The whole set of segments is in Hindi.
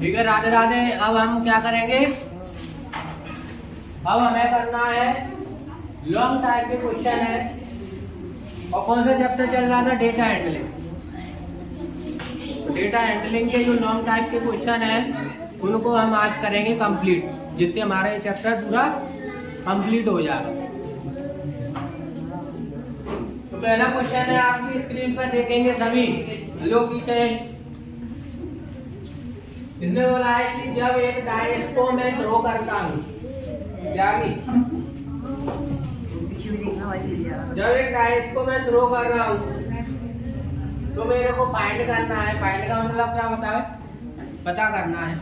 ठीक है, राधे राधे। अब हम क्या करेंगे, अब हमें करना है लॉन्ग टाइप के क्वेश्चन है। और कौन सा चैप्टर चल रहा था, डेटा हैंडलिंग। तो डेटा हैंडलिंग के जो लॉन्ग टाइप के क्वेश्चन है उनको हम आज करेंगे कंप्लीट, जिससे हमारा ये चैप्टर पूरा कंप्लीट हो जाएगा। तो पहला क्वेश्चन है, आपकी स्क्रीन पर देखेंगे सभी लोग पीछे। इसने बोला है कि जब एक डाइस को मैं थ्रो करता हूँ, जब एक डाइस को मैं थ्रो कर रहा हूँ तो मेरे को फाइंड करना है। फाइंड का मतलब क्या होता है, पता करना है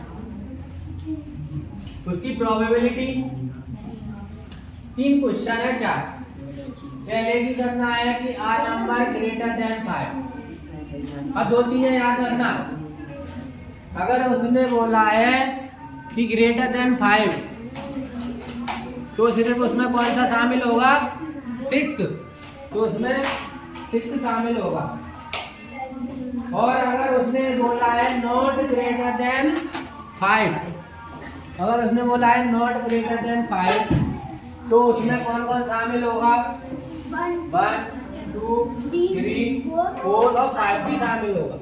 उसकी प्रोबेबिलिटी। 3 क्वेश्चन है, 4। पहले की करना है कि आ नंबर ग्रेटर देन 5। अब 2 चीजें याद रखना, अगर उसने बोला है कि ग्रेटर देन 5 तो सिर्फ उसमें कौन सा शामिल होगा, 6। तो उसमें 6 शामिल होगा। और अगर उसने बोला है नॉट ग्रेटर देन 5, अगर उसने बोला है नॉट ग्रेटर देन 5 तो उसमें कौन कौन शामिल होगा, 1 2 3 4 और 5 भी शामिल होगा।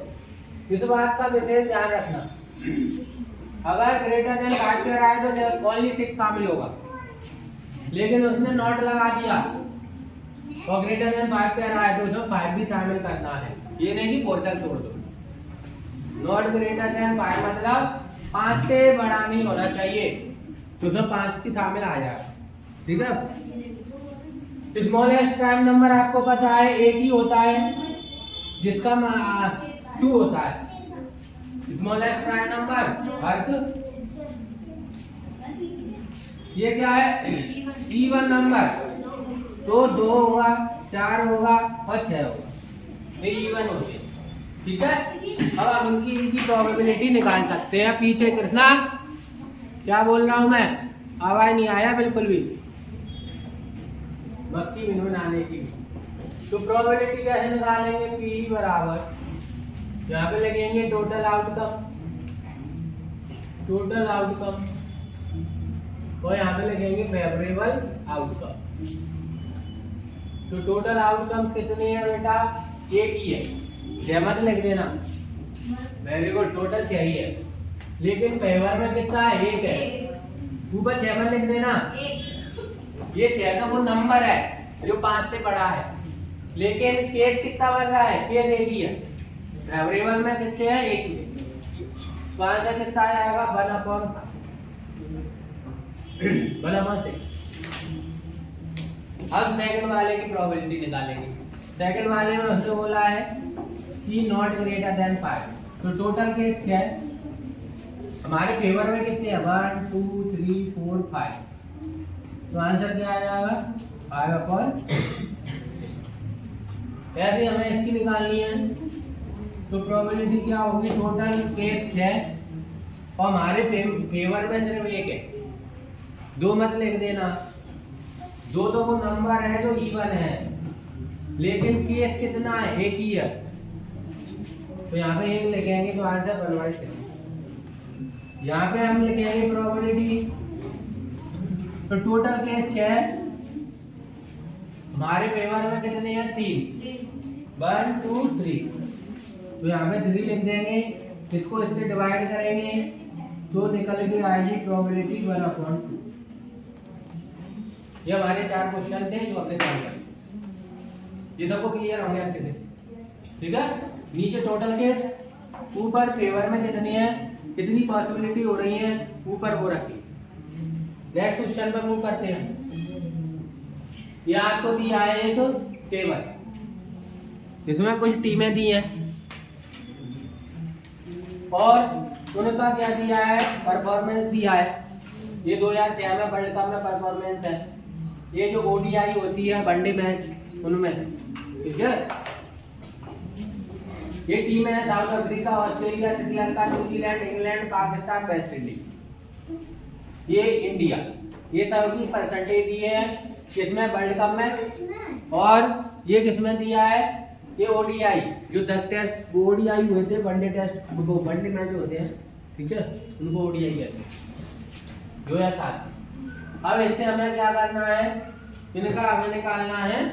इस बात का विशेष ध्यान रखना। अगर ग्रेटर देन 5 पे रहा है तो सिर्फ ओनली 6 शामिल होगा, लेकिन उसने नॉट लगा दिया और ग्रेटर देन 5 पे रहा है तो उसमें 5 भी शामिल करना है। ये नहीं कि पोर्टल छोड़ दो। नॉट ग्रेटर देन 5 मतलब 5 से बड़ा नहीं होना चाहिए, तो उसमें 5 की शामिल आ जाएगा। ठीक है। स्मॉलेस्ट प्राइम नंबर आपको पता है एक ही होता है, जिसका 2 होता है। स्मॉलेस्ट प्राइम नंबर हर्ष, ये क्या है, इवन नंबर। तो 2 होगा, 4 होगा और 6 होगा, ये इवन होते हैं। ठीक है। अब हम इनकी प्रोबेबिलिटी निकाल सकते हैं। पीछे कृष्णा क्या बोल रहा हूं मैं, आवाज नहीं आया बिल्कुल भी, बक्की बिन बनाने की। तो प्रोबेबिलिटी कैसे निकालेंगे, P बराबर यहाँ पे लगेंगे टोटल आउटकम, और यहाँ पे लगेंगे फेवरेबल आउटकम। तो टोटल आउटकम कितने हैं बेटा, एक ही है, 6 मत लिख देना। वेरी गुड, टोटल 6 ही है, लेकिन फेवर में कितना है, 1 है। ऊपर 6 मत लिख देना। ये 6 का वो नंबर है जो 5 से बड़ा है, लेकिन केस कितना बन रहा है, केस एक ही है। फेवरेबल में कितने हैं, एक ही। 5 से कितना आएगा, 1/6। अब सेकंड वाले की प्रोबेबिलिटी निकालेंगे। सेकंड वाले में उसने बोला है कि नॉट ग्रेटर देन 5, तो टोटल केस 6 हमारे फेवर में कितने हैं, 1 2 3 4 5। तो आंसर क्या आ जाएगा, 5/6। ऐसे हमें इसकी निकालनी है। तो प्रोबेबिलिटी क्या होगी, टोटल केस 6 और हमारे फेवर में सिर्फ 1 है। 2 मत लिख देना, 2 तो वो नंबर है जो इवन है, लेकिन केस कितना है, 1 ही है। तो यहाँ पे 1 लिखेंगे तो आंसर 1/6। यहाँ पे हम लिखेंगे प्रोबेबिलिटी, तो टोटल केस 6 हमारे फेवर में कितने हैं, 3 1 2 3। तो यहाँ पे 3 लिख देंगे, इसको इससे डिवाइड करेंगे तो निकल के आएगी प्रोबेबिलिटी 1/2। ये हमारे 4 क्वेश्चन थे जो हमने सॉल्व किए। ये सबको क्लियर हो गया अच्छे से। ठीक है। नीचे टोटल केस, ऊपर फेवर में कितने हैं, कितनी पॉसिबिलिटी हो रही है, ऊपर वो रखी। नेक्स्ट क्वेश्चन पर मूव करते हैं। ये आपको दिया है एक टेबल, इसमें कुछ टीमें दी हैं और उनका क्या दिया है, परफॉर्मेंस दिया है। ये 2006 में वर्ल्ड कप में परफॉर्मेंस है। ये जो ओडीआई होती है वनडे मैच, उनमें। ठीक है। ये टीम है south Africa, Australia, Sri Lanka, New Zealand, England, Pakistan, West Indies. ये इंडिया, ये सब की परसेंटेज दी है किसमें, वर्ल्ड कप में। और ये किसमें दिया है, ये ओडीआई जो 10 टेस्ट ओडीआई हुए थे, वनडे टेस्ट, वो वनडे मैच होते हैं, ठीक है, उनको ओडीआई कहते हैं 2007। अब इससे हमें क्या करना है, इनका हमें निकालना है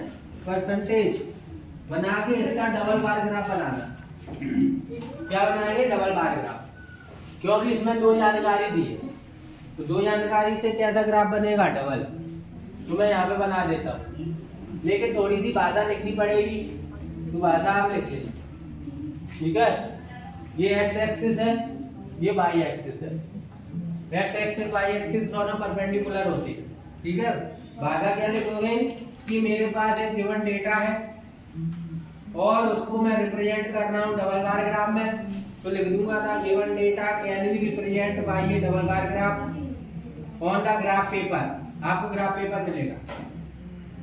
परसेंटेज, बना के इसका डबल बार ग्राफ बनाना। क्या बनाएंगे, डबल बार ग्राफ, क्योंकि इसमें दो जानकारी दी है, तो दो जानकारी से कैसा ग्राफ बनेगा, डबल। तो मैं यहाँ पे बना देता हूँ, लेकिन थोड़ी सी भाषा लिखनी पड़ेगी, तो भाषा आप लिख लेना, ठीक है। ये एक्स एक्सिस है, ये वाई एक्सिस है। एक्स एक्सिस वाई एक्सिस दोनों परपेंडिकुलर होते हैं, ठीक है। भाषा क्या लिखोगे कि मेरे पास एक गिवन डेटा है और उसको मैं रिप्रेजेंट कर रहा हूँ डबल बार ग्राफ में, तो लिख दूंगा था given data can be represent by a double bar graph on the graph paper. आपको ग्राफ पेपर मिलेगा।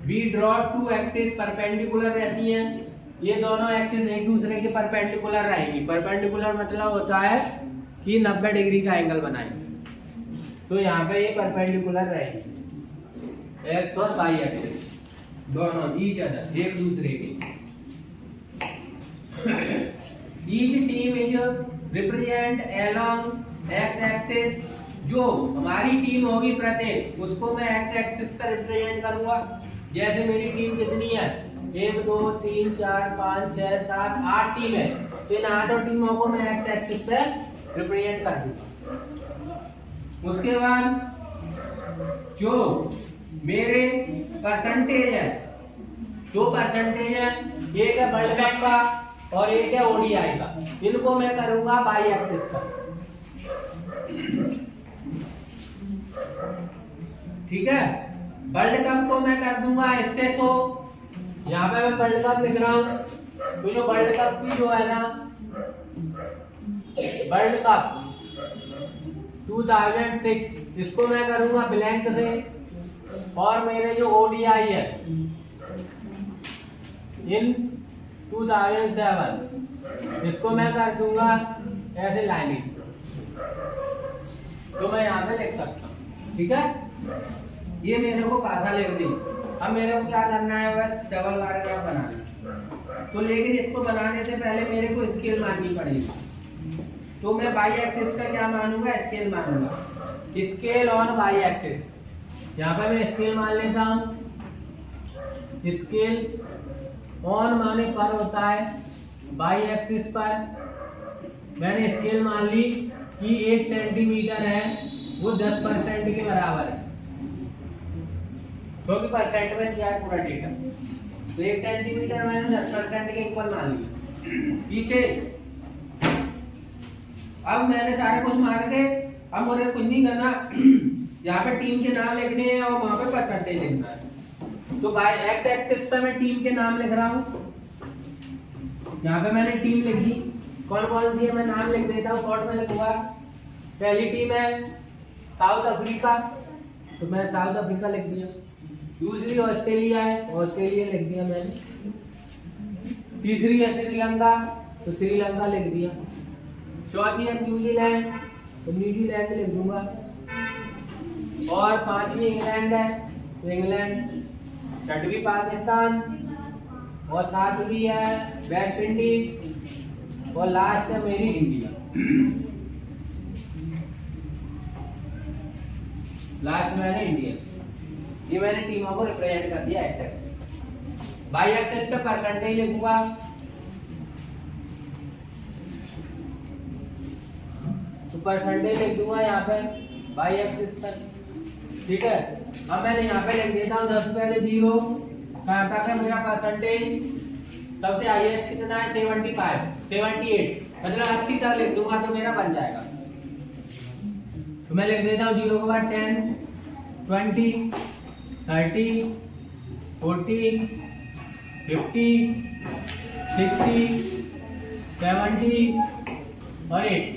We draw two axis perpendicular रहती हैं, ये दोनों एक्सिस एक दूसरे के परपेंडिकुलर रहेंगी। परपेंडिकुलर मतलब होता है कि 90 डिग्री का एंगल बनाएंगे, तो यहाँ पे ये परपेंडिकुलर रहेंगी, एक्स और वाई एक्सिस दोनों ईच अदर, एक दूसरे के। Each team is represent along x axis, जो हमारी टीम होगी प्रत्येक, उसको मैं एक्स एक्सिस पर रिप्रेजेंट करूंगा। जैसे मेरी टीम कितनी है, 1 2 3 4 5 6 7 8 टीम है, तो इन 8 टीमों को मैं एक्स एक्सिस पे रिप्रेजेंट कर दूंगा। उसके बाद जो मेरे परसेंटेज है, दो परसेंटेज है, एक है वर्ल्ड कप का और एक है ओडीआई का, इनको मैं करूंगा बाई एक्सिस पर, ठीक है। वर्ल्ड कप को मैं कर दूंगा इससे 100, यहाँ पे मैं वर्ल्ड कप लिख रहा हूँ, तो जो वर्ल्ड कप की जो है ना, वर्ल्ड कप 2006, इसको मैं करूंगा ब्लैंक से, और मेरे जो ओडीआई है इन 2007, इसको मैं कर दूंगा ऐसे लाइनिंग, तो मैं यहाँ पे लिख सकता हूँ, ठीक है। ये मेरे को भाषा लिख दी। अब मेरे को क्या करना है, बस डबल बार ग्राफ बनाना। तो लेकिन इसको बनाने से पहले मेरे को स्केल माननी पड़ेगी, तो मैं बाई एक्सिस का क्या मानूंगा, स्केल मानूंगा, स्केल ऑन बाई एक्सिस। यहाँ पे मैं स्केल मान लेता हूँ, स्केल ऑन माने पर होता है, बाई एक्सिस पर मैंने स्केल मान ली कि 1 सेंटीमीटर है वो 10% के बराबर है, क्योंकि परसेंट में दिया है पूरा डेटा, तो 1 सेंटीमीटर मैंने 10% के इक्वल मान लिया। पीछे अब मैंने सारे कुछ मान के, अब मुझे कुछ नहीं करना, यहाँ पे टीम के नाम लिखने हैं और वहां पे परसेंटेज लिखना है। तो बाय एक्स एक्सिस पे मैं टीम के नाम लिख रहा हूँ, यहाँ पे मैंने टीम लिख दी, कौन कौन सी है मैं नाम लिख देता हूँ, शॉर्ट में लिखूंगा। पहली टीम है साउथ अफ्रीका, तो मैं साउथ अफ्रीका लिख दिया। दूसरी ऑस्ट्रेलिया है, ऑस्ट्रेलिया लिख दिया मैंने। तीसरी है श्रीलंका, तो श्रीलंका लिख दिया। चौथी है न्यूजीलैंड, तो न्यूजीलैंड लिख दूंगा। और पांचवी इंग्लैंड है, तो इंग्लैंड। छठवीं पाकिस्तान, और सातवीं है वेस्ट इंडीज, और लास्ट है मेरी इंडिया। लास्ट में मैंने इंडिया। ये मैंने टीमों को रिप्रेजेंट कर दिया एक्स एक्सिस। बाई एक्सिस पे परसेंटेज लिखूंगा, तो परसेंटेज लिख दूंगा यहाँ पे बाई एक्सिस पर, ठीक है। अब मैंने यहाँ पे लिख देता हूँ 10 पहले 0, कहाँ तक है मेरा परसेंटेज, सबसे हाईएस्ट कितना है 78, मतलब 80 तक लिख दूंगा तो मेरा बन जाएगा। तो मैं लिख देता हूँ 0 के बाद 10, 20, 30, 40, 50, 60, 70 और 80,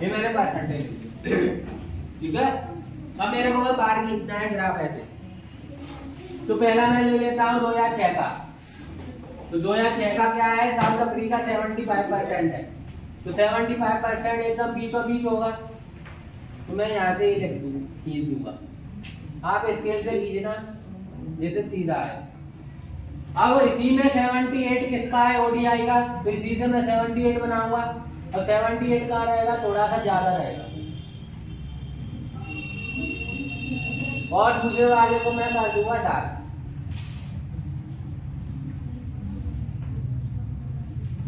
ये मेरे परसेंटेज, ठीक है। अब मेरे को बार खींचना है ग्राफ ऐसे, तो पहला मैं ले लेता हूँ 2006 का। तो 2006 का क्या है, साउथ अफ्रीका 75% है, तो 75% एकदम बीचों बीच होगा, तो मैं यहाँ से ही लिख दूँ, खींच दूंगा। आप स्केल से खींचना जैसे सीधा है। अब इसी में 78 किसका है, ओडीआई का, तो इसी से मैं 78 बनाऊंगा। और 78 का रहेगा, थोड़ा सा ज्यादा रहेगा। और दूसरे वाले को मैं कर दूंगा डार्क।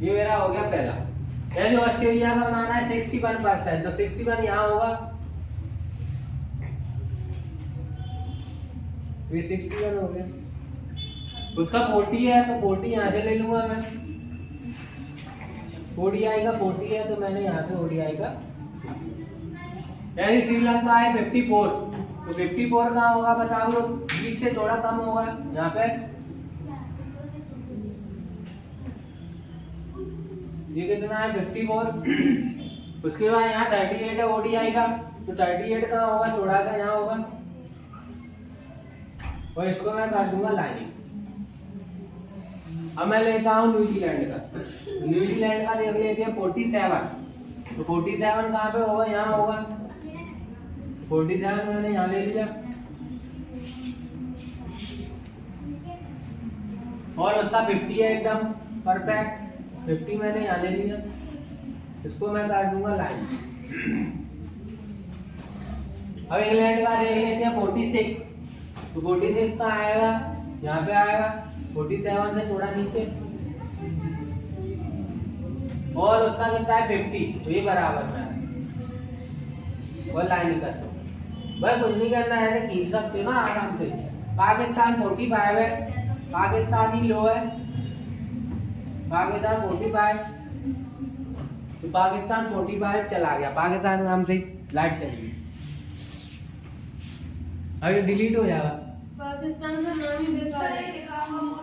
ये मेरा हो गया पहला। यानी ऑस्ट्रेलिया का बनाना है 61%, तो 61 यहाँ होगा, ये 61 हो गया। उसका 40 है तो 40 यहाँ से ले लूंगा मैं। ओडीआई का 40 है तो मैंने यहाँ से ओडीआई का, यानी श्रीलंका है 54, तो 54 कहाँ होगा बताओ, 20 से थोड़ा कम होगा यहाँ पे। ये कितना है 54। उसके बाद यहाँ 38 है ओडीआई का, तो 38 कहाँ होगा, थोड़ा सा यहाँ होगा, और इसको मैं कर दूंगा लाइनिंग। अब मैं लेता हूँ न्यूजीलैंड का। न्यूजीलैंड का देख लेते हैं 47, तो 47 कहाँ पे होगा, यहाँ होगा, 47 मैंने यहाँ ले लिया। और उसका 50 है एकदम परफेक्ट, 50 मैंने यहाँ ले लिया, इसको मैं कर दूंगा लाइन। अब इंग्लैंड का देख लेते हैं 46, तो 46 का आएगा, यहाँ पे आएगा 47 से थोड़ा नीचे, और उसका कितना है 50, तो ये बराबर में और लाइन कर दो। भाई कुछ नहीं करना है, तो खींच सकते हो ना आराम से। पाकिस्तान 45 है, पाकिस्तान ही लो है, पाकिस्तान 45, तो पाकिस्तान 45 चला गया, पाकिस्तान नाम से लाइट चली, अभी डिलीट हो जाएगा। पाकिस्तान का नाम ही बेकार है,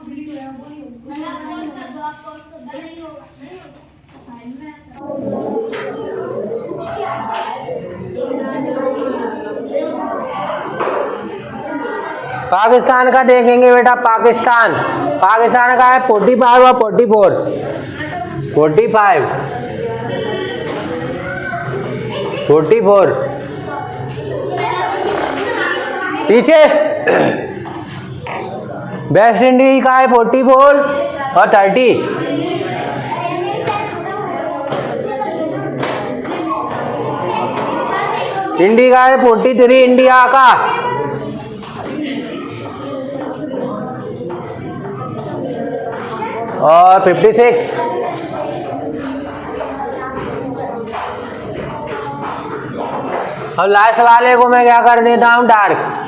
डिलीट हो जाएगा। पाकिस्तान का देखेंगे बेटा, पाकिस्तान का है 45 और 44, 45, 44 पीछे। वेस्ट इंडीज का है 44 और 30, इंडिया का है 43, इंडिया का। और 56, अब लास्ट वाले को मैं क्या कर देता हूँ डार्क।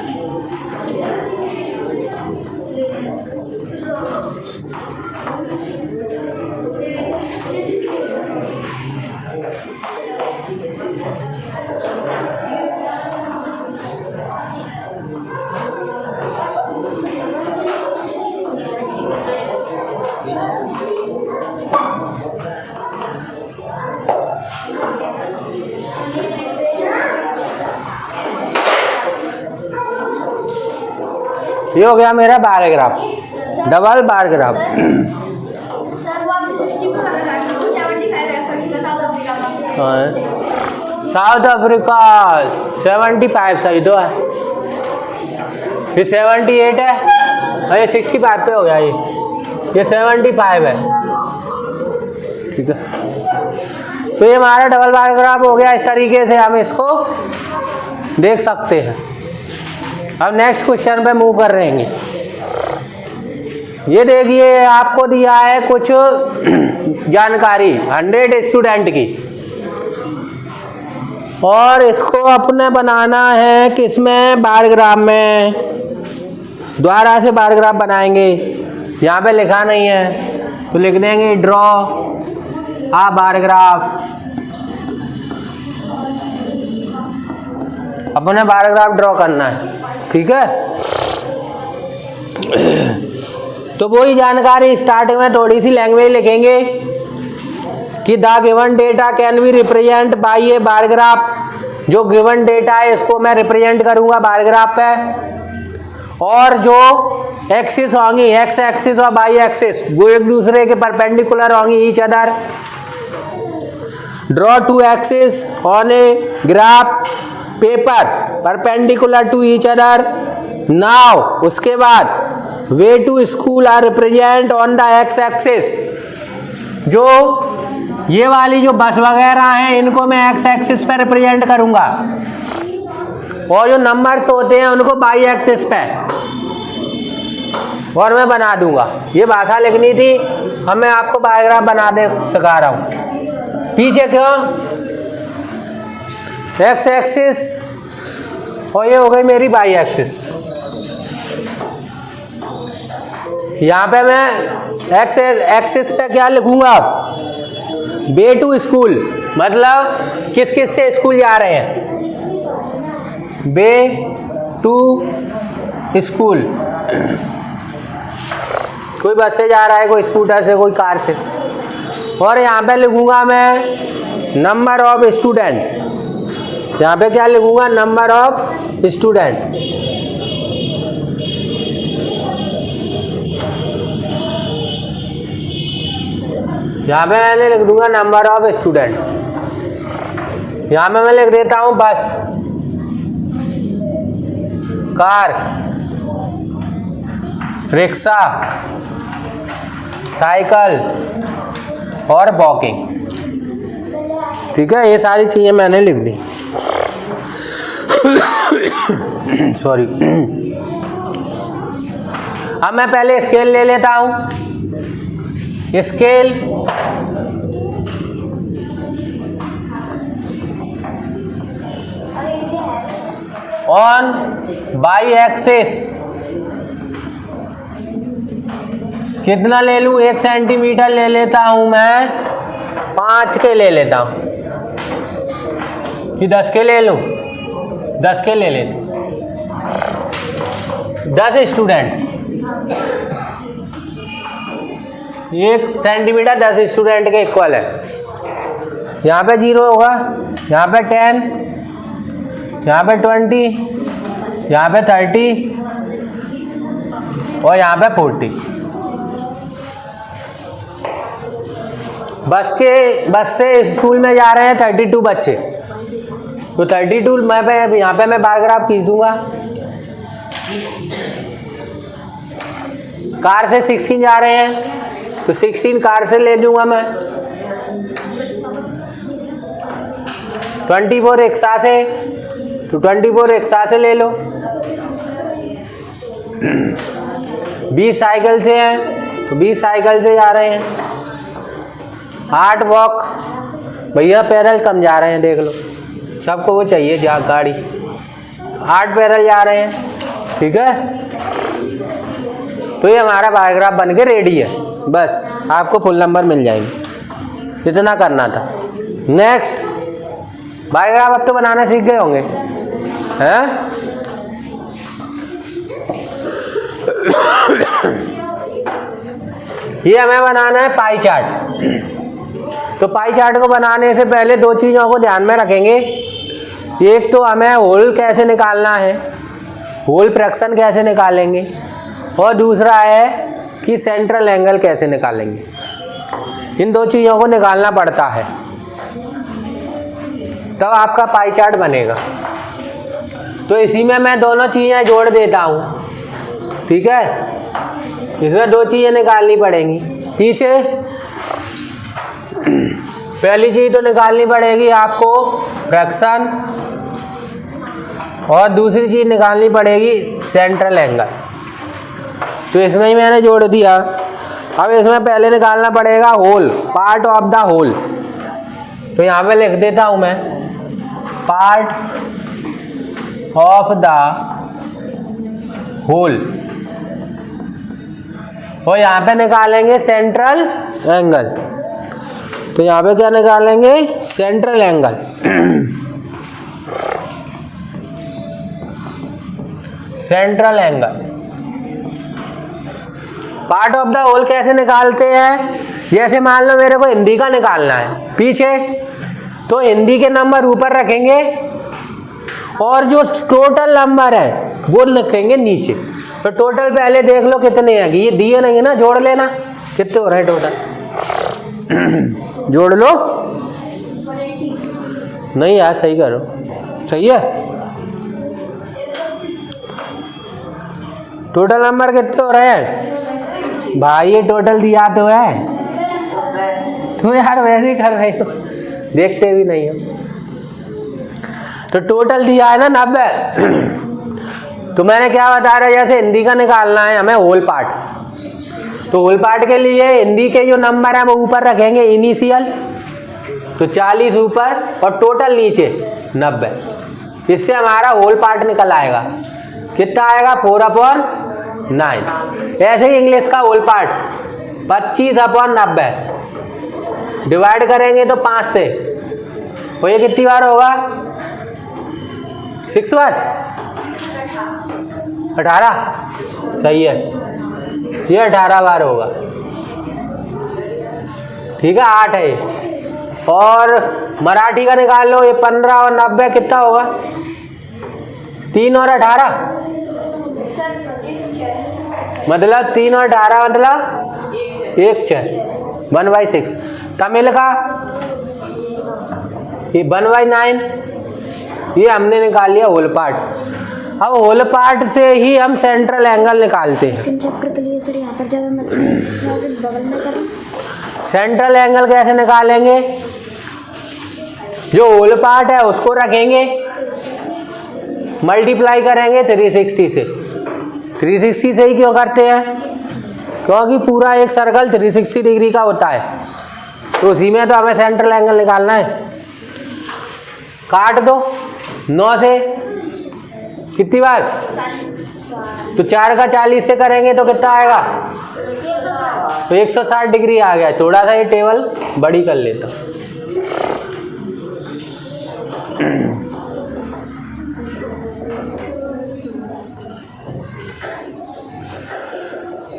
ये हो गया मेरा bar graph, double bar graph. South Africa 75 सही तो है, ये 78 है और ये 65 पे हो गया, ये 75 है, ठीक है। तो ये हमारा डबल बार ग्राफ हो गया, इस तरीके से हम इसको देख सकते हैं। अब नेक्स्ट क्वेश्चन पे मूव कर रहे हैं। ये देखिए आपको दिया है कुछ जानकारी 100 स्टूडेंट की, और इसको अपने बनाना है किसमें, बार ग्राफ में। दोबारा से बार ग्राफ बनाएंगे, यहाँ पे लिखा नहीं है तो लिख देंगे ड्रॉ आ बार ग्राफ। अपने बार ग्राफ ड्रॉ करना है, ठीक है। तो वही जानकारी स्टार्टिंग में थोड़ी सी लैंग्वेज लिखेंगे कि the given data can be represent by A bar graph. जो गिवन डेटा है इसको मैं रिप्रेजेंट करूंगा बार ग्राफ पे, और जो एक्सिस होंगी, एक्स एक्सिस और वाई एक्सिस, वो एक दूसरे के परपेंडिकुलर होंगी each other. Draw two axis on a graph paper perpendicular to each other. Now उसके बाद we to school are represent on the x axis. जो ये वाली जो बस वगैरह हैं इनको मैं एक्स एक्सिस पे रिप्रेजेंट करूंगा और जो नंबर्स होते हैं उनको वाई एक्सिस पे और मैं बना दूंगा। ये भाषा लिखनी थी, अब मैं आपको बायोग्राफ बना दे सिखा रहा हूँ। पीछे क्यों एक्स एक्सिस और ये हो गई मेरी वाई एक्सिस। यहाँ पे मैं एक्स एक्सिस पे क्या लिखूंगा, वे टू स्कूल, मतलब किस किस से स्कूल जा रहे हैं, वे टू स्कूल। कोई बस से जा रहा है, कोई स्कूटर से, कोई कार से। और यहाँ पे लिखूंगा मैं नंबर ऑफ स्टूडेंट, यहाँ पे क्या लिखूंगा, नंबर ऑफ स्टूडेंट। यहाँ पे मैंने लिख दूंगा नंबर ऑफ स्टूडेंट। यहाँ पे मैं लिख देता हूँ बस, कार, रिक्शा, साइकिल और वॉकिंग। ठीक है, ये सारी चीज़ें मैंने लिख दी। सॉरी। अब मैं पहले स्केल ले लेता हूँ। स्केल ऑन बाई एक्सिस कितना ले लूँ, 1 सेंटीमीटर ले लेता हूँ मैं, 5 के ले लेता हूँ कि 10 के ले लूँ, 10 के ले लेते। 10 स्टूडेंट, 1 सेंटीमीटर 10 स्टूडेंट के इक्वल है। यहाँ पे 0 होगा, यहाँ पे 10, यहाँ पे 20, यहाँ पे 30 और यहाँ पे 40। बस से स्कूल में जा रहे हैं 32 बच्चे, तो 32 मैं पे यहाँ पे मैं बार ग्राफ खींच दूंगा। कार से 16 जा रहे हैं, तो 16 कार से ले लूँगा मैं। 24 रिक्शा से, तो 24 रिक्शा से ले लो। 20 साइकिल से हैं, तो 20 साइकिल से जा रहे हैं। 8 वॉक, भैया पैदल कम जा रहे हैं, देख लो, सबको वो चाहिए जा गाड़ी। 8 पैदल जा रहे हैं। ठीक है, तो ये हमारा बायोग्राफ बन के रेडी है। बस आपको फुल नंबर मिल जाएंगे, इतना करना था। नेक्स्ट, बायोग्राफ अब तो बनाना सीख गए होंगे, हैं? ये हमें बनाना है पाई चार्ट। तो पाई चार्ट को बनाने से पहले 2 चीज़ों को ध्यान में रखेंगे। एक तो हमें होल कैसे निकालना है, होल फ्रैक्शन कैसे निकालेंगे, और दूसरा है कि सेंट्रल एंगल कैसे निकालेंगे। इन 2 चीज़ों को निकालना पड़ता है, तब आपका पाई चार्ट बनेगा। तो इसी में मैं दोनों चीज़ें जोड़ देता हूँ। ठीक है, इसमें 2 चीज़ें निकालनी पड़ेंगी। पीछे पहली चीज़ तो निकालनी पड़ेगी आपको फ्रैक्शन, और दूसरी चीज़ निकालनी पड़ेगी सेंट्रल एंगल। तो इसमें ही मैंने जोड़ दिया। अब इसमें पहले निकालना पड़ेगा whole, part of the whole. तो यहाँ पे लिख देता हूँ मैं, पार्ट ऑफ द होल, और यहाँ पे निकालेंगे सेंट्रल एंगल। तो यहाँ पे क्या निकालेंगे, central angle. Central angle. Part of the whole कैसे निकालते हैं, जैसे मान लो मेरे को हिंदी का निकालना है पीछे, तो हिंदी के नंबर ऊपर रखेंगे और जो टोटल नंबर है वो लिखेंगे नीचे। तो टोटल पहले देख लो कितने हैं, ये दिए नहीं है ना, जोड़ लेना कितने हो रहे हैं टोटल। जोड़ लो, नहीं यार सही करो, सही है। टोटल नंबर कितने हो रहे हैं भाई, ये टोटल दिया तो है तुम यार वैसे ही कर रहे हो, देखते भी नहीं हो। तो टोटल दिया है ना 90। तो मैंने क्या बता रहा, जैसे हिंदी का निकालना है हमें होल पार्ट, तो होल पार्ट के लिए हिंदी के जो नंबर है वो ऊपर रखेंगे इनिशियल, तो 40 ऊपर और टोटल नीचे 90। इससे हमारा होल पार्ट निकल आएगा। कितना आएगा? 4/9। ऐसे ही इंग्लिश का होल पार्ट 25/90 डिवाइड करेंगे तो 5 से, तो ये कितनी बार होगा? 6 बार, 18। सही है, ये 18 बार होगा। ठीक है, 8 है। और मराठी का निकाल लो, ये 15 और 90 कितना होगा? 3 और 18 मतलब 3 और 18 मतलब 1/6, 1/6। तमिल का ये 1/9, ये हमने निकाल लिया होल पार्ट। अब होल पार्ट से ही हम सेंट्रल एंगल निकालते हैं। सेंट्रल एंगल कैसे निकालेंगे? जो होल पार्ट है उसको रखेंगे, मल्टीप्लाई करेंगे 360 से। 360 से ही क्यों करते हैं? क्योंकि पूरा एक सर्कल 360 डिग्री का होता है, तो उसी में तो हमें सेंट्रल एंगल निकालना है। काट दो 9 से कितनी बार? तो 4 का 40 से करेंगे तो कितना आएगा? तो 160 डिग्री आ गया। थोड़ा सा ये टेबल बड़ी कर लेता।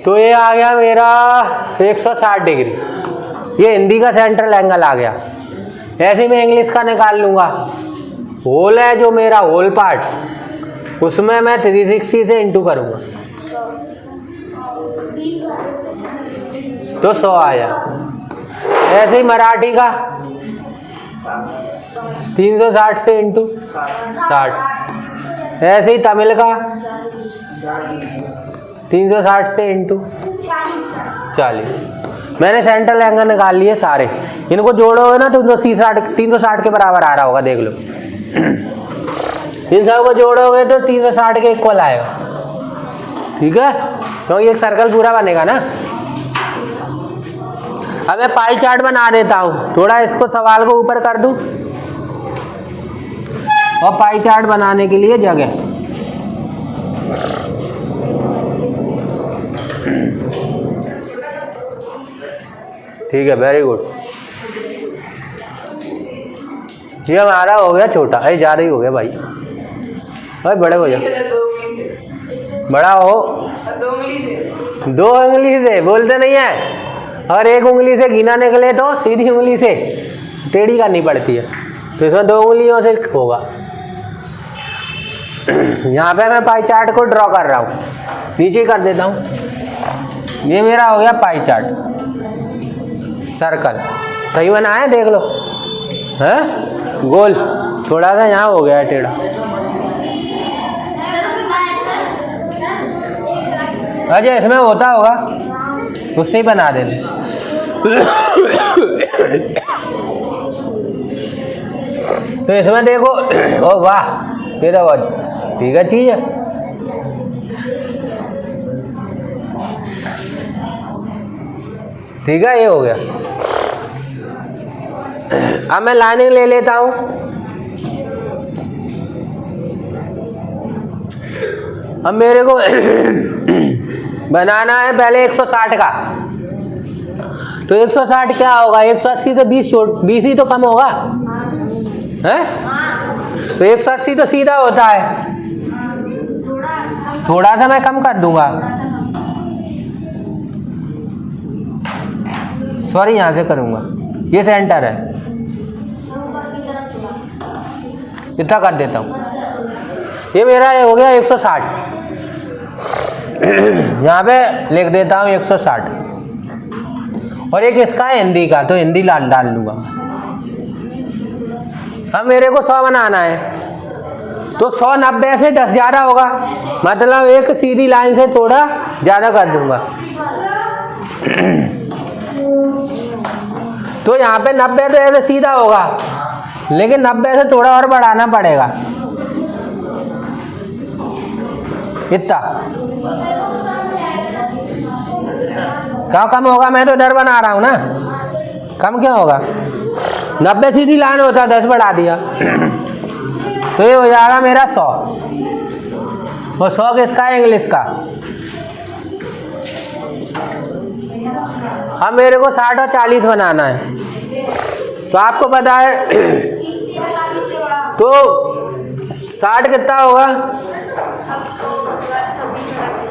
तो ये आ गया मेरा 160 डिग्री, ये हिंदी का सेंट्रल एंगल आ गया। ऐसे ही मैं इंग्लिश का निकाल लूँगा। होल है जो मेरा होल पार्ट, उसमें मैं 360 से इंटू करूँगा तो 100 आया। ऐसे ही मराठी का 360 से इंटू 60। ऐसे ही तमिल का 360 से इंटू 40। मैंने सेंट्रल एंगल निकाल लिए सारे। इनको जोड़ोगे ना तो 360 के बराबर आ रहा होगा, देख लो। इन सब को जोड़ोगे तो 360 के इक्वल आएगा। ठीक है, क्योंकि एक सर्कल पूरा बनेगा ना। अब मैं पाई चार्ट बना देता हूँ, थोड़ा इसको सवाल को ऊपर कर दूँ और पाई चार्ट बनाने के लिए जगह। ठीक है, वेरी गुड। ये हमारा हो गया छोटा, अरे जा रही हो गया भाई, भाई बड़े हो जाओ, बड़ा हो। 2 उंगली से बोलते नहीं है, और 1 उंगली से गिना निकले तो सीधी उंगली से टेढ़ी करनी पड़ती है, तो इसमें 2 उंगलियों से होगा। यहाँ पे मैं पाई चार्ट को ड्रॉ कर रहा हूँ, नीचे कर देता हूँ। ये मेरा हो गया पाई चार्ट, सर्कल सही बना है, देख लो है, गोल। थोड़ा सा यहाँ हो गया है टेढ़ा। अच्छा, इसमें होता होगा, उससे ही बना देते। तो इसमें देखो, ओ वाह, ये तो बहुत ठीक है चीज़ है। ठीक है, ये हो गया। अब मैं लाइनिंग ले लेता हूँ। अब मेरे को बनाना है पहले 160 का, तो 160 क्या होगा? 180 से 20 ही तो कम होगा, है? तो 180 तो सीधा होता है, थोड़ा सा मैं कम कर दूंगा। सॉरी, यहाँ से करूँगा, ये सेंटर है, इतना कर देता हूँ। ये मेरा हो गया 160, यहाँ पे लिख देता हूँ 160। और एक इसका है हिंदी का, तो हिंदी डाल लूँगा। अब मेरे को 100 बनाना है, तो 100 90 से 10 ज़्यादा होगा, मतलब एक सीधी लाइन से थोड़ा ज़्यादा कर दूँगा। तो तो यहाँ पे 90 तो ऐसे सीधा होगा, लेकिन 90 से थोड़ा और बढ़ाना पड़ेगा। कितना क्या कम होगा? मैं तो इधर बना रहा हूँ ना, कम क्या होगा? 90 सीधी लाइन होता, 10 बढ़ा दिया तो ये हो जाएगा मेरा 100। और 100 किसका है? इंग्लिश का। अब मेरे को 60 और 40 बनाना है, तो आपको पता है तो 60 कितना होगा?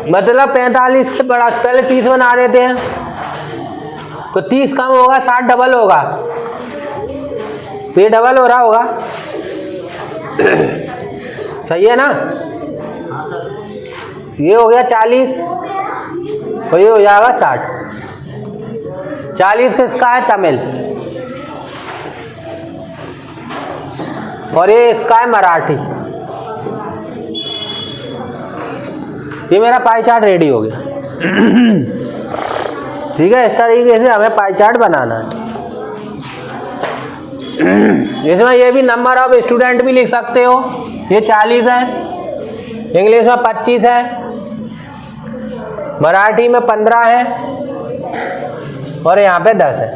मतलब 45 से बड़ा, पहले 30 बना देते हैं, तो 30 कम होगा, 60 डबल होगा, तो ये डबल हो रहा होगा। सही है ना? ये हो गया 40 और ये हो जाएगा 60। 40 किसका है? तमिल, और ये इसका है मराठी। ये मेरा पाई चार्ट रेडी हो गया। ठीक है, इस तरीके से हमें पाई चार्ट बनाना है। इसमें ये भी नंबर ऑफ स्टूडेंट भी लिख सकते हो। ये 40 है, इंग्लिश में 25 है, मराठी में 15 है, और यहाँ पे 10 है।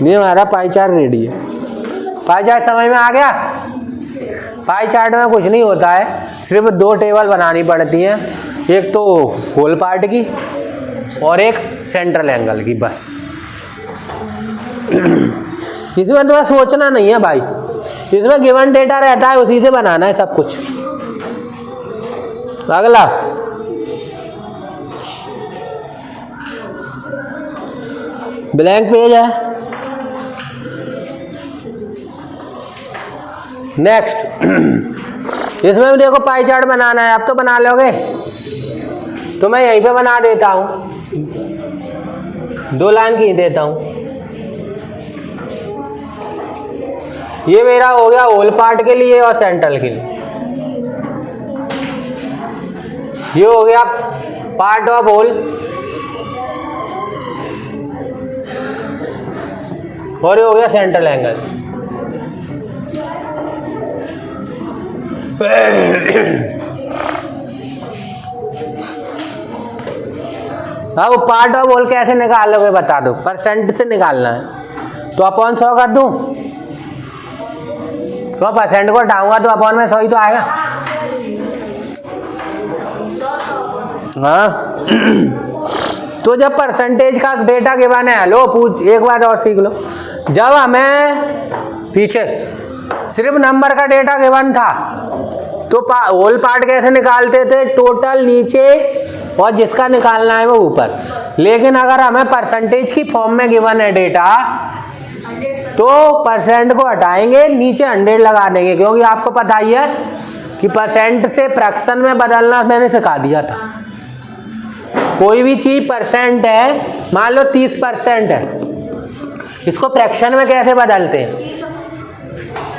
ये हमारा पाई चार्ट रेडी है। पाई चार्ट समझ में आ गया? पाई चार्ट में कुछ नहीं होता है, सिर्फ 2 टेबल बनानी पड़ती हैं, एक तो होल पार्ट की और एक सेंट्रल एंगल की, बस। इसमें तुम्हें सोचना नहीं है भाई, इसमें गिवन डेटा रहता है, उसी से बनाना है सब कुछ। अगला ब्लैंक पेज है। नेक्स्ट इसमें भी देखो पाई चार्ट बनाना है। आप तो बना लोगे, तो मैं यहीं पे बना देता हूँ, 2 लाइन की देता हूँ। ये मेरा हो गया होल पार्ट के लिए और सेंट्रल के लिए। ये हो गया पार्ट ऑफ होल, और ये हो गया सेंट्रल एंगल। अब पार्ट ऑफ होल कैसे निकालोगे बता दो। परसेंट से निकालना है, तो अपॉन 100 कर दूं, तो परसेंट को हटाऊंगा तो अपॉन में 100 ही तो आएगा। हाँ तो जब परसेंटेज का डेटा गिवन है, लो पूछ एक बात और सीख लो, जब हमें पीछे सिर्फ नंबर का डेटा गिवन था तो होल पार्ट कैसे निकालते थे? टोटल नीचे और जिसका निकालना है वो ऊपर। लेकिन अगर हमें परसेंटेज की फॉर्म में गिवन है डेटा, तो परसेंट को हटाएंगे, नीचे 100 लगा देंगे, क्योंकि आपको पता ही है कि परसेंट से फ्रैक्शन में बदलना मैंने सिखा दिया था। कोई भी चीज परसेंट है, मान लो 30% है, इसको फ्रैक्शन में कैसे बदलते हैं?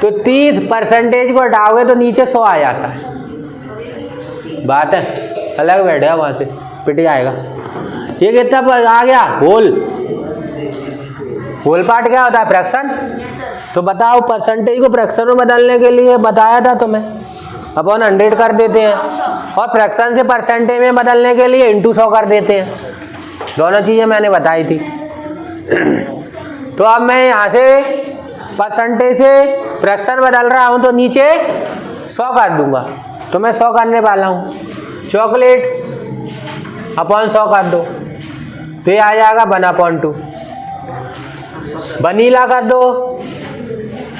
तो 30% को हटाओगे तो नीचे 100 आ जाता है। बात है, अलग बैठ गया, वहां से पिट जाएगा। ये कितना आ गया? होल। होल पार्ट क्या होता है? फ्रैक्शन। तो बताओ, परसेंटेज को फ्रैक्शन में बदलने के लिए बताया था तुम्हें, अपॉन 100 कर देते हैं, और फ्रैक्शन से परसेंटेज में बदलने के लिए इंटू 100 कर देते हैं। दोनों चीज़ें मैंने बताई थी। तो अब मैं यहाँ से परसेंटेज से फ्रैक्शन बदल रहा हूँ, तो नीचे 100 कर दूंगा, तो मैं 100 करने वाला हूँ। चॉकलेट अपॉन 100 कर दो, तो ये आ जाएगा 1/2। वनीला कर दो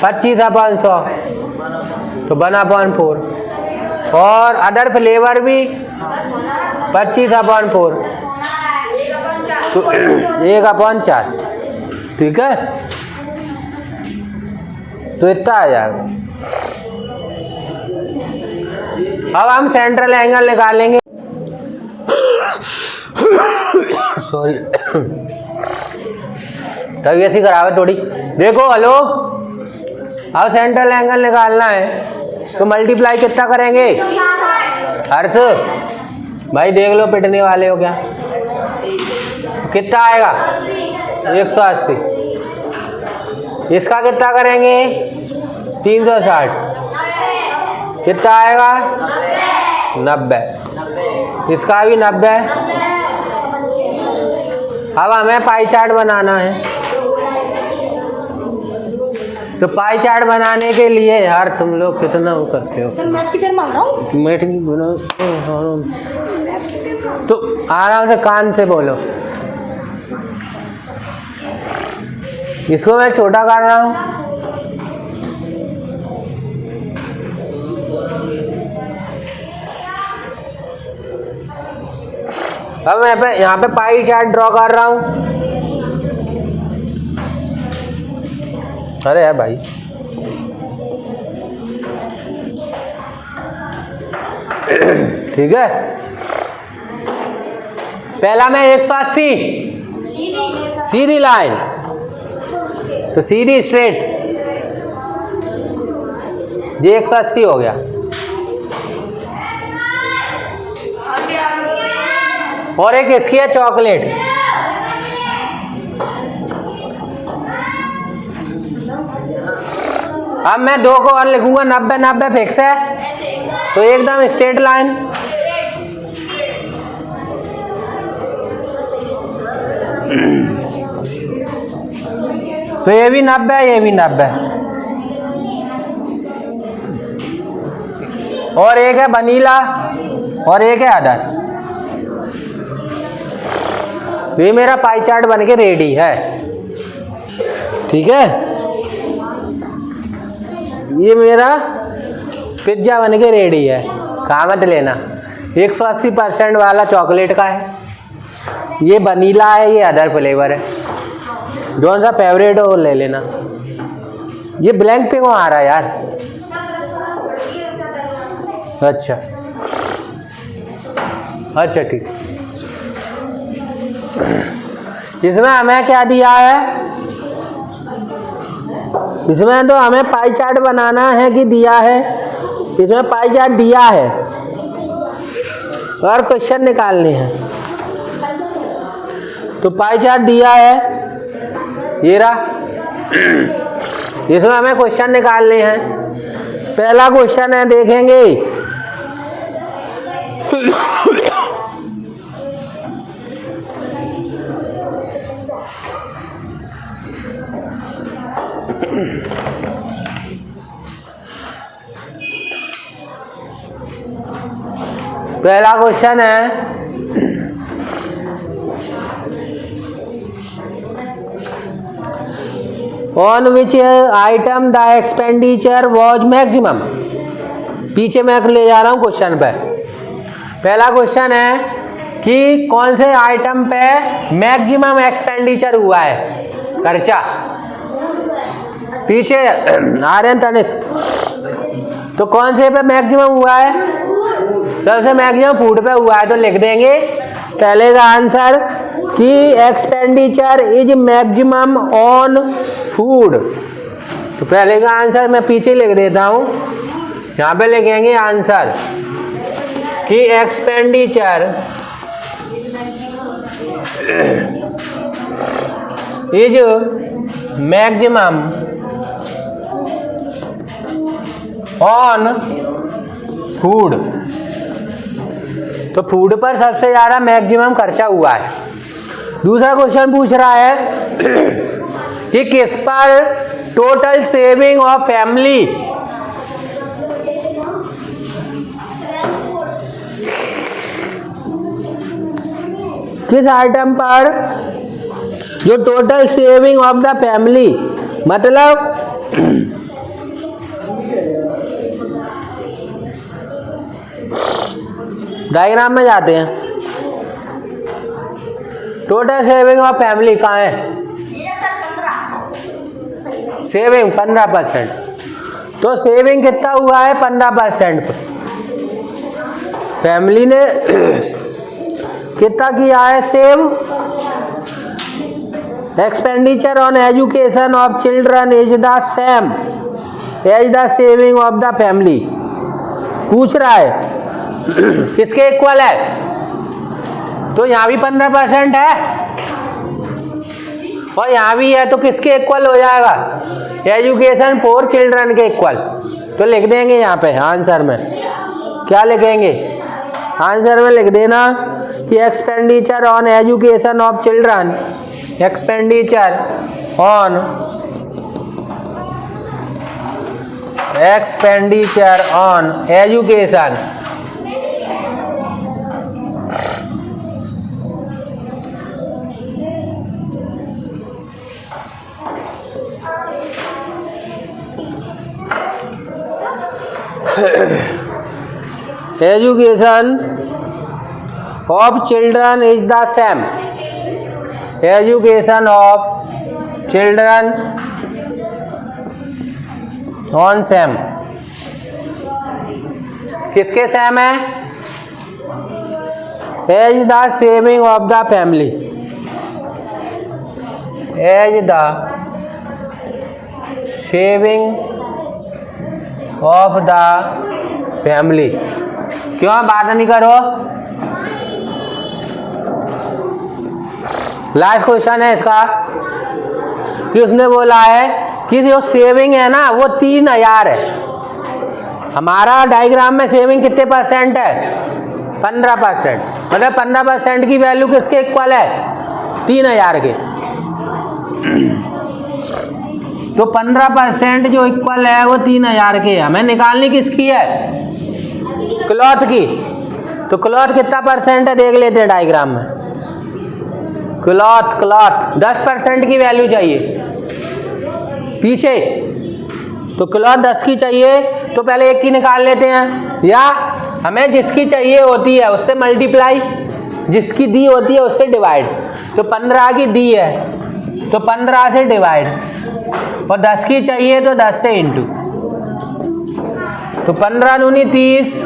25/100, तो 1/4। और अदर फ्लेवर भी 25/4, तो 1/4। ठीक है, तो इतना आ जाएगा। अब हम सेंट्रल एंगल निकालेंगे। सॉरी, तभी ऐसी खराब थोड़ी। देखो, हेलो, अब सेंट्रल एंगल निकालना है, तो मल्टीप्लाई कितना करेंगे? हर्ष भाई देख लो, पिटने वाले हो क्या? कितना आएगा? 180। इसका कितना करेंगे? 360। कितना आएगा? 90। इसका भी 90। अब हमें पाई चार्ट बनाना है। तो पाई चार्ट बनाने के लिए यार तुम लोग कितना वो करते हो। सर मैथ की फिर मांग रहा हूँ। मैथ की तो आराम से कान से बोलो। इसको मैं छोटा कर रहा हूँ। अब मैं यहाँ पे पाई चार्ट ड्रॉ कर रहा हूँ। अरे यार भाई, ठीक है। पहला मैं 180 सीधी लाइन, तो सीधी स्ट्रेट, ये 180 हो गया। और एक इसकी है चॉकलेट। अब मैं 2 को और लिखूंगा, 90 90 फिक्स है, तो एकदम स्ट्रेट लाइन। तो ये भी 90, ये भी 90। और एक है वनीला और एक है अदर। ये मेरा पाई चार्ट बन के रेडी है, ठीक है। ये मेरा पिज्जा बन के रेडी है। कहाँ मत लेना। 180% वाला चॉकलेट का है, ये वनीला है, ये अदर फ्लेवर है। जो सा फेवरेट हो वो ले लेना। ये ब्लैंक पे क्यों आ रहा है यार? अच्छा अच्छा ठीक। इसमें हमें क्या दिया है? इसमें तो हमें पाई चार्ट बनाना है कि दिया है? इसमें पाई चार्ट दिया है और क्वेश्चन निकालने हैं। तो पाई चार्ट दिया है, ये रहा। इसमें हमें क्वेश्चन निकालने हैं। पहला क्वेश्चन है, देखेंगे। पहला क्वेश्चन है, on which item the expenditure was maximum. पीछे मैं ले जा रहा हूँ क्वेश्चन पे। पहला क्वेश्चन है कि कौन से आइटम पे मैक्सिमम एक्सपेंडिचर हुआ है, खर्चा। पीछे आर्यन तनिष्क, तो कौन से पे मैक्सिमम हुआ है? सबसे मैक्सिमम फूड पे हुआ है, तो लिख देंगे पहले का आंसर कि expenditure is maximum on food. तो पहले का आंसर मैं पीछे लिख देता हूँ। यहाँ पे लिखेंगे आंसर कि expenditure is maximum on food. तो फूड पर सबसे ज़्यादा मैक्सिमम खर्चा हुआ है। दूसरा क्वेश्चन पूछ रहा है कि किस पर टोटल सेविंग ऑफ फैमिली, किस आइटम पर जो total saving of the family, मतलब डायग्राम में जाते हैं। टोटल सेविंग ऑफ फैमिली कहाँ है? सेविंग 15%। तो सेविंग कितना हुआ है? 15% पर। फैमिली ने कितना किया है save? Expenditure on education of children is the same as the saving of the family. पूछ रहा है किसके इक्वल है? तो यहाँ भी 15% है, और यहाँ भी है तो किसके इक्वल हो जाएगा? एजुकेशन फॉर चिल्ड्रन के इक्वल। तो लिख देंगे यहाँ पे आंसर में, क्या लिखेंगे? आंसर में लिख देना कि expenditure on education of children, expenditure on education education of children is the same, education of children on same, किसके सेम है? As the saving of the family, as the saving of the family. क्यों बात नहीं करो? लास्ट क्वेश्चन है इसका कि उसने बोला है कि जो सेविंग है ना वो 3000 है। हमारा डायग्राम में सेविंग कितने परसेंट है? 15%। मतलब 15% की वैल्यू किसके इक्वल है? 3000 के। तो 15% जो इक्वल है वो 3000 के। हमें निकालनी किसकी है? क्लॉथ की। तो क्लॉथ कितना परसेंट है देख लेते हैं डायग्राम में। क्लॉथ 10% की वैल्यू चाहिए पीछे, तो क्लॉथ 10 की चाहिए, तो पहले एक की निकाल लेते हैं, या हमें जिसकी चाहिए होती है उससे मल्टीप्लाई, जिसकी दी होती है उससे डिवाइड। तो 15 की दी है तो 15 से डिवाइड, और 10 की चाहिए तो 10 से इंटू। तो 15 दूनी 30,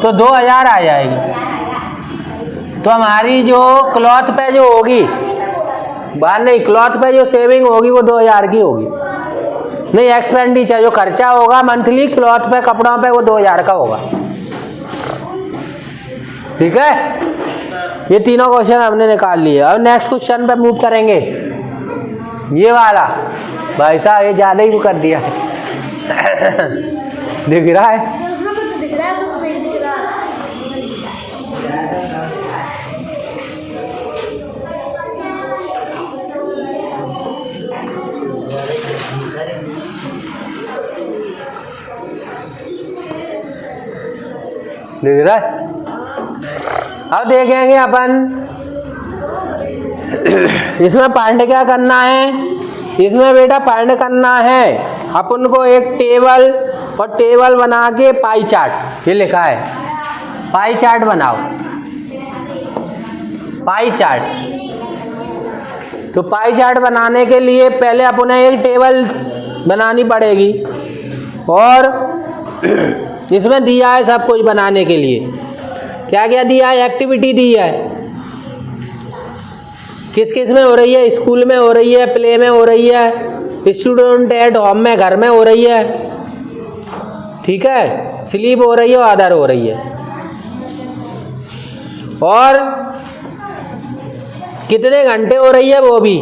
तो 2000 आ जाएगी। तो हमारी जो क्लॉथ पे जो होगी, बात नहीं, क्लॉथ पे जो सेविंग होगी वो 2000 की होगी। नहीं, एक्सपेंडिचर जो खर्चा होगा मंथली क्लॉथ पे, कपड़ों पे, वो 2000 का होगा। ठीक है, ये तीनों क्वेश्चन हमने निकाल लिए। अब नेक्स्ट क्वेश्चन पे मूव करेंगे। ये वाला भाई साहब ये ज़्यादा ही कर दिया है। दिख रहा है? उसमें कुछ दिख रहा है, कुछ नहीं दिख रहा। दिख रहा है? अब देखेंगे अपन इसमें पांड क्या करना है। इसमें बेटा पांड करना है अपन को एक टेबल, और टेबल बना के पाई चार्ट, ये लिखा है पाई चार्ट बनाओ, पाई चार्ट। तो पाई चार्ट बनाने के लिए पहले अपन एक टेबल बनानी पड़ेगी, और इसमें दिया है सब कुछ बनाने के लिए। क्या क्या दिया है? एक्टिविटी दी है, किस किस में हो रही है? स्कूल में हो रही है, प्ले में हो रही है, स्टूडेंट एट होम में, घर में हो रही है, ठीक है, स्लीप हो रही है और अदर हो रही है। और कितने घंटे हो रही है वो भी।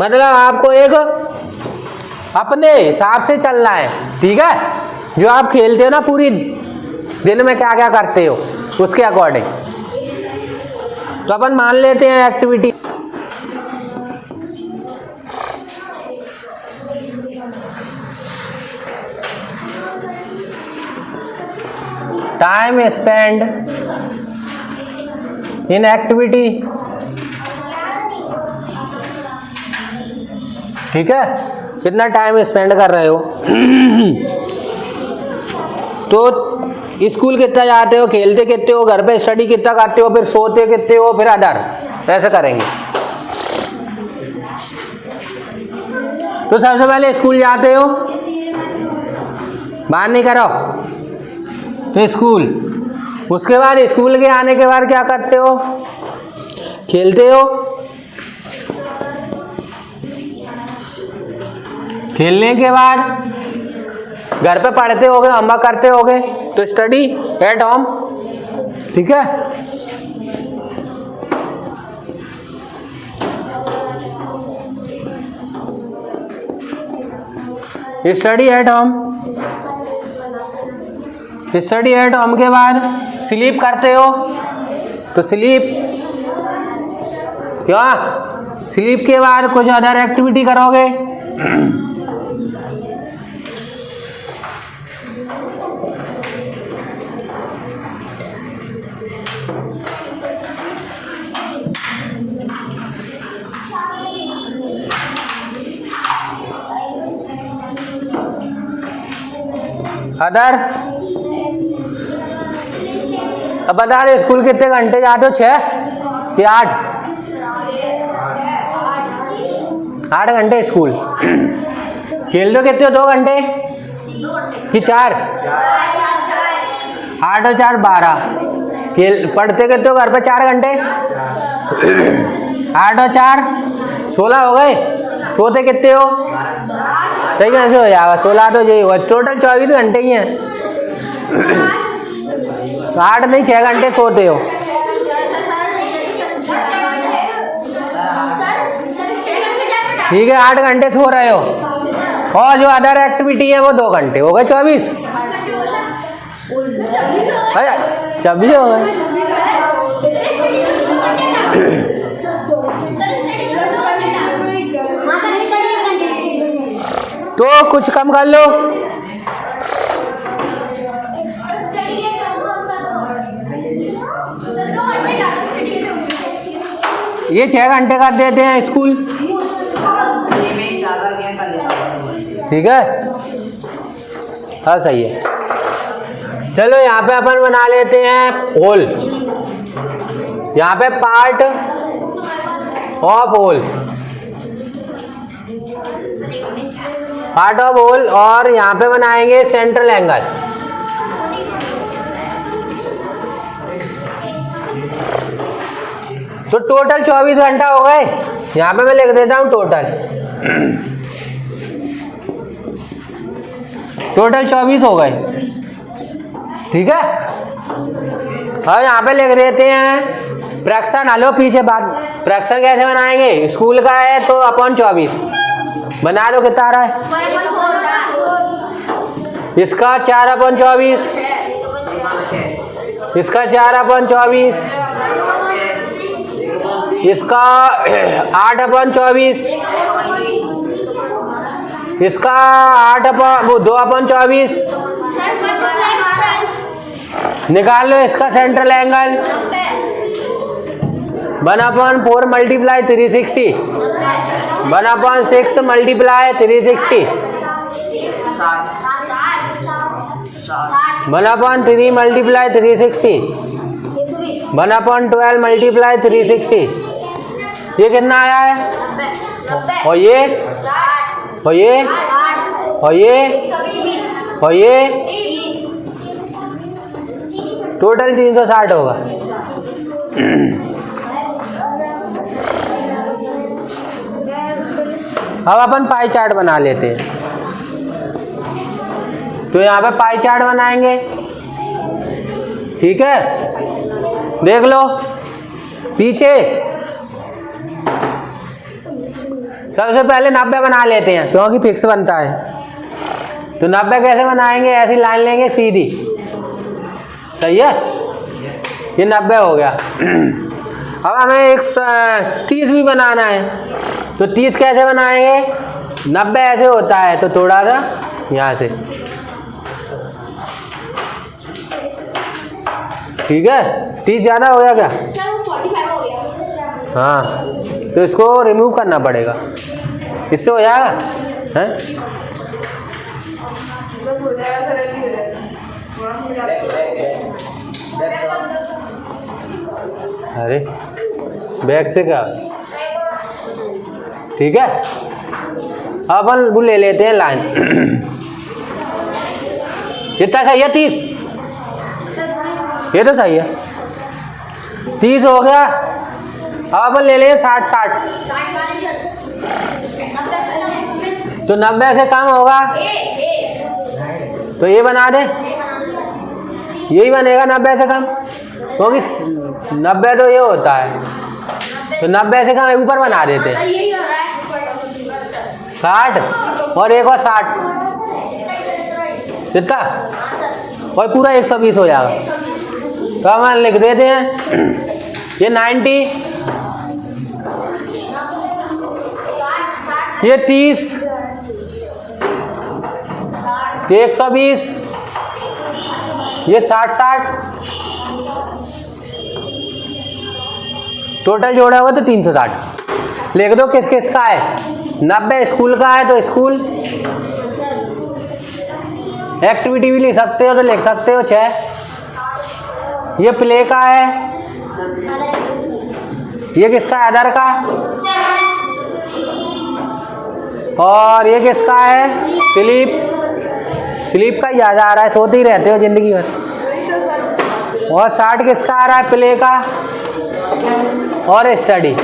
मतलब आपको एक अपने हिसाब से चलना है, ठीक है। जो आप खेलते हो ना पूरी दिन में क्या क्या करते हो उसके अकॉर्डिंग। तो अपन मान लेते हैं activity time spend in activity, ठीक है, कितना टाइम स्पेंड कर रहे हो। तो स्कूल कितना जाते हो, खेलते कितने हो, घर पे स्टडी कितना करते हो, फिर सोते कितने हो, फिर अदर, ऐसे करेंगे। तो सबसे पहले स्कूल जाते हो, बात नहीं करो, तो स्कूल। उसके बाद स्कूल के आने के बाद क्या करते हो? खेलते हो। खेलने के बाद घर पे पढ़ते होगे, होमवर्क करते होगे, तो स्टडी एट होम, ठीक है। Study at home, study at home के बाद स्लीप करते हो तो स्लीप, क्या स्लीप के बाद कुछ अदर एक्टिविटी करोगे। अदर, अब बता रहे स्कूल कितने घंटे जाते हो, 6 कि 8? 8 घंटे स्कूल। खेलते हो कितने हो, 2 घंटे कि 4? 8 और 4 12। खेल पढ़ते कितने हो घर पे, 4 घंटे। 8 और 4 16 हो गए। सोते कितने हो, सही कैसे हो जाएगा, 16 तो यही हुआ, टोटल 24 घंटे ही हैं। तो 8 नहीं 6 घंटे सोते हो। ठीक है, 8 घंटे सो रहे हो और जो अदर एक्टिविटी है वो 2 घंटे हो गए, 24। 26 हो गए। तो कुछ कम कर लो। ये 6 घंटे कर देते हैं स्कूल, ठीक है। हाँ सही है। चलो यहाँ पे अपन बना लेते हैं होल। यहाँ पे part of whole, part of whole, और यहाँ पे बनाएंगे सेंट्रल एंगल। तो टोटल 24 घंटा हो गए। यहाँ पे मैं लिख देता हूँ टोटल 24 हो गए, ठीक है। और यहाँ पे लिख देते हैं फ्रैक्शन। हलो पीछे बात, फ्रैक्शन कैसे बनाएंगे, स्कूल का है तो अपॉन 24 बना दो, कितना आ रहा है इसका 4/24, इसका 4/24, इसका 8/24, इसका 2/24। निकाल लो इसका central angle 1/4 multiply 360, 1/6 multiply 360, 1/3 multiply 360, 1/12 multiply 360। ये कितना आया है, और ये और ये और ये और ये टोटल 360 होगा। अब अपन पाई चार्ट बना लेते हैं। तो यहाँ पे पाई चार्ट बनाएंगे, ठीक है। देख लो पीछे, सबसे पहले 90 बना लेते हैं क्योंकि फिक्स बनता है। तो 90 कैसे बनाएंगे, ऐसी लाइन लेंगे सीधी, सही है। ये 90 हो गया। अब हमें 30 भी बनाना है, तो 30 कैसे बनाएंगे, 90 ऐसे होता है तो थोड़ा सा यहाँ से, ठीक है। 30 ज़्यादा हो गया क्या, 45 हो गया। हाँ, तो इसको रिमूव करना पड़ेगा, इससे हो जाएगा हैं। अरे बैग से क्या, ठीक है। अब अपन वो ले लेते हैं लाइन। कितना सही है, 30, ये तो सही है, 30 हो गया। अब अपन ले लेंगे 60। तो 90 से कम होगा तो ये बना दे, यही बनेगा 90 से कम, क्योंकि 90 तो ये होता है। तो 90 से कम ऊपर बना देते हैं 60 और एक और 60, कितना? और पूरा 120 हो जाएगा। तो हम लिख देते हैं ये 90, ये 30, ये 120, ये 60, टोटल जोड़ा होगा तो 360। लिख दो किस किस का है। 90 स्कूल का है तो स्कूल। एक्टिविटी भी लिख सकते हो तो लिख सकते हो 6। ये प्ले का है। ये किसका है? अदर का। और ये किसका है? स्लीप। स्लीप का याद आ रहा है, सोते ही रहते हो जिंदगी भर। और 60 किसका आ रहा है? प्ले का और स्टडी।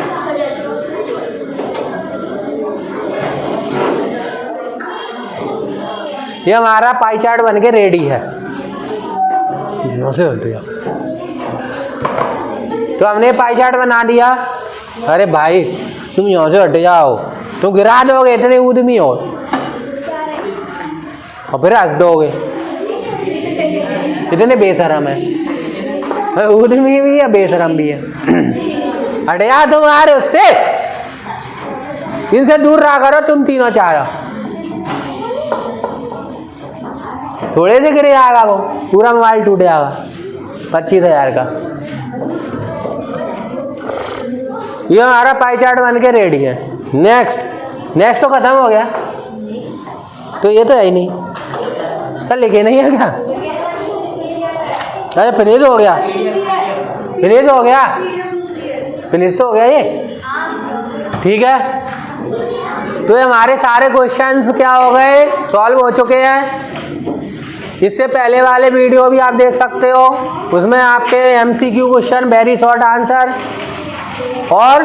ये हमारा पाई चार्ट बन के रेडी है। तो हमने पाई चार्ट बना दिया। अरे भाई तुम यहाँ से हट जाओ, तुम गिरा दोगे, इतने उद्यमी हो और फिर हंस दोगे। इतने बेशरम है। उद्यमी भी है, बेशरम भी है। हट जा तुम आ रहे उससे, इनसे दूर रहा करो तुम तीनों चारों। थोड़े से गिर जाएगा वो, पूरा मोबाइल टूट जाएगा 25,000 का। ये हमारा पाई चार्ट बन के रेडी है। नेक्स्ट तो खत्म हो गया, तो ये तो है ही नहीं। सर लिखे नहीं है क्या? अरे फिनिश हो गया, फिनिश हो गया, फिनिश तो हो गया ये। ठीक है, तो ये हमारे सारे क्वेश्चंस क्या हो गए? सॉल्व हो चुके हैं। इससे पहले वाले वीडियो भी आप देख सकते हो, उसमें आपके MCQ question, very short answer और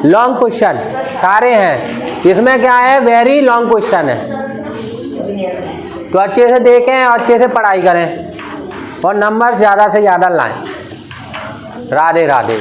लॉन्ग क्वेश्चन सारे हैं। इसमें क्या है? वेरी लॉन्ग क्वेश्चन है। तो अच्छे से देखें और अच्छे से पढ़ाई करें और नंबर ज़्यादा से ज़्यादा लाएं। राधे राधे।